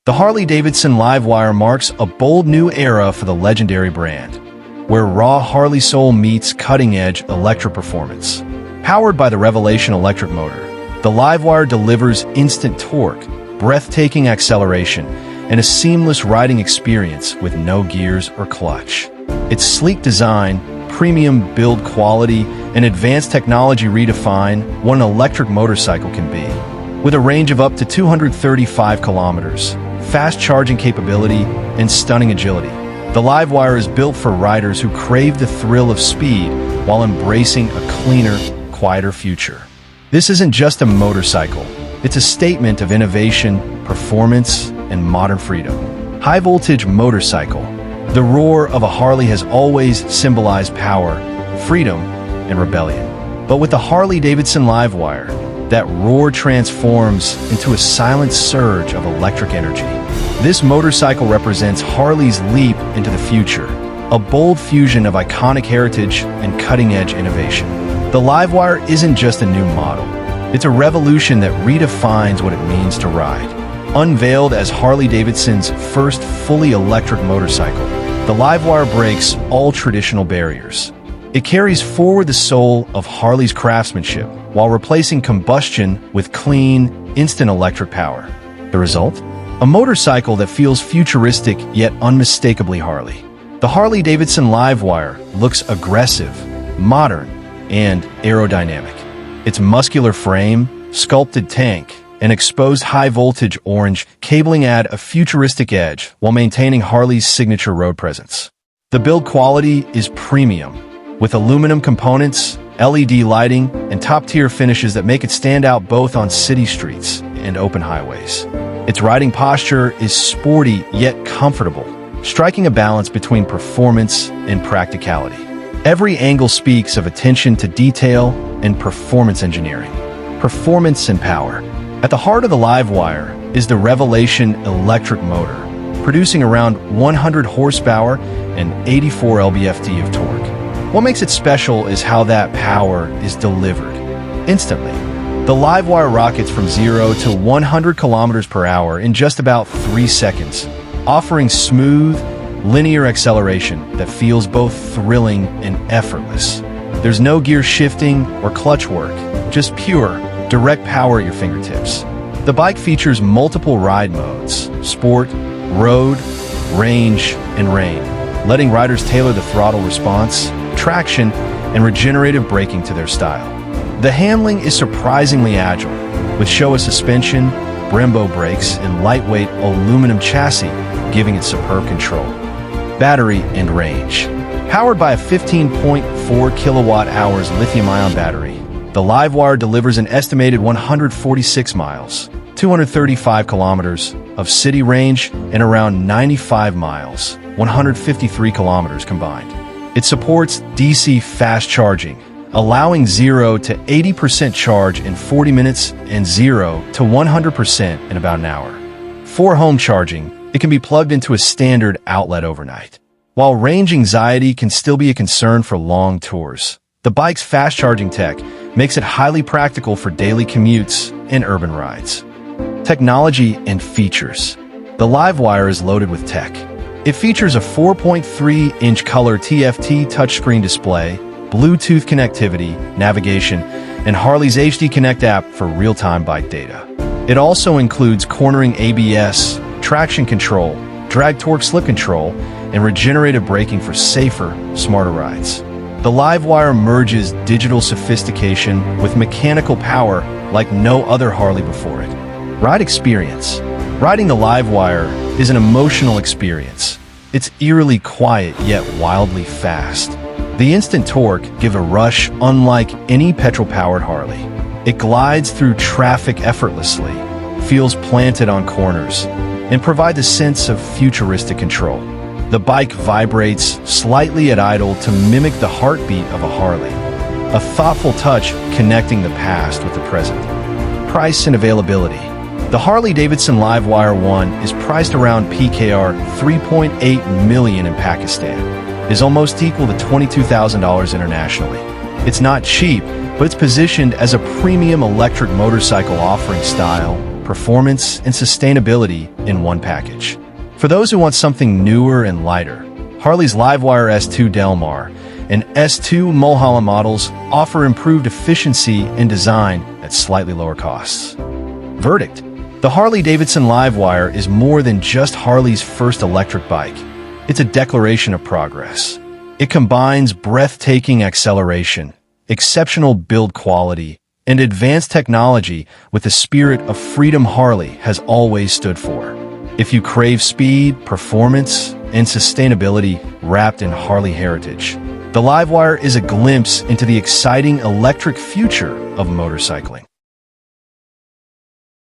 The Harley-Davidson LiveWire marks a bold new era for the legendary brand, where raw Harley soul meets cutting-edge electric performance. Powered by the Revelation electric motor, the LiveWire delivers instant torque, breathtaking acceleration, and a seamless riding experience with no gears or clutch. Its sleek design, premium build quality, and advanced technology redefine what an electric motorcycle can be. With a range of up to 235 kilometers, fast charging capability, and stunning agility, the LiveWire is built for riders who crave the thrill of speed while embracing a cleaner, quieter future. This isn't just a motorcycle. It's a statement of innovation, performance, and modern freedom. High-voltage motorcycle. The roar of a Harley has always symbolized power, freedom, and rebellion. But with the Harley-Davidson LiveWire, that roar transforms into a silent surge of electric energy. This motorcycle represents Harley's leap into the future, a bold fusion of iconic heritage and cutting-edge innovation. The LiveWire isn't just a new model. It's a revolution that redefines what it means to ride. Unveiled as Harley-Davidson's first fully electric motorcycle, the LiveWire breaks all traditional barriers. It carries forward the soul of Harley's craftsmanship while replacing combustion with clean, instant electric power. The result? A motorcycle that feels futuristic yet unmistakably Harley. The Harley-Davidson LiveWire looks aggressive, modern, and aerodynamic. Its muscular frame, sculpted tank, and exposed high-voltage orange cabling add a futuristic edge while maintaining Harley's signature road presence. The build quality is premium, with aluminum components, LED lighting, and top-tier finishes that make it stand out both on city streets and open highways. Its riding posture is sporty yet comfortable, striking a balance between performance and practicality. Every angle speaks of attention to detail and performance engineering. Performance and power. At the heart of the LiveWire is the Revelation electric motor, producing around 100 horsepower and 84 lb-ft of torque. What makes it special is how that power is delivered instantly. The LiveWire rockets from 0 to 100 kilometers per hour in just about 3 seconds, offering smooth, linear acceleration that feels both thrilling and effortless. There's no gear shifting or clutch work, just pure, direct power at your fingertips. The bike features multiple ride modes: sport, road, range, and rain, letting riders tailor the throttle response, traction, and regenerative braking to their style. The handling is surprisingly agile, with Showa suspension, Brembo brakes, and lightweight aluminum chassis, giving it superb control. Battery and range. Powered by a 15.4 kilowatt-hours lithium-ion battery, the LiveWire delivers an estimated 146 miles, 235 kilometers, of city range and around 95 miles, 153 kilometers combined. It supports DC fast charging, allowing 0 to 80% charge in 40 minutes and 0 to 100% in about an hour. For home charging, it can be plugged into a standard outlet overnight. While range anxiety can still be a concern for long tours, the bike's fast charging tech makes it highly practical for daily commutes and urban rides. Technology and features. The LiveWire is loaded with tech. It features a 4.3-inch color TFT touchscreen display, Bluetooth connectivity, navigation, and Harley's HD Connect app for real-time bike data. It also includes cornering ABS, traction control, drag torque slip control, and regenerative braking for safer, smarter rides. The LiveWire merges digital sophistication with mechanical power like no other Harley before it. Ride experience. Riding the LiveWire is an emotional experience. It's eerily quiet yet wildly fast. The instant torque gives a rush unlike any petrol-powered Harley. It glides through traffic effortlessly, feels planted on corners, and provides a sense of futuristic control. The bike vibrates slightly at idle to mimic the heartbeat of a Harley, a thoughtful touch connecting the past with the present. Price and availability. The Harley-Davidson LiveWire 1 is priced around PKR $3.8 million in Pakistan. It is almost equal to $22,000 internationally. It's not cheap, but it's positioned as a premium electric motorcycle offering style, performance, and sustainability in one package. For those who want something newer and lighter, Harley's LiveWire S2 Del Mar and S2 Mulholland models offer improved efficiency and design at slightly lower costs. Verdict: the Harley-Davidson LiveWire is more than just Harley's first electric bike. It's a declaration of progress. It combines breathtaking acceleration, exceptional build quality, and advanced technology with the spirit of freedom Harley has always stood for. If you crave speed, performance, and sustainability wrapped in Harley heritage, the LiveWire is a glimpse into the exciting electric future of motorcycling.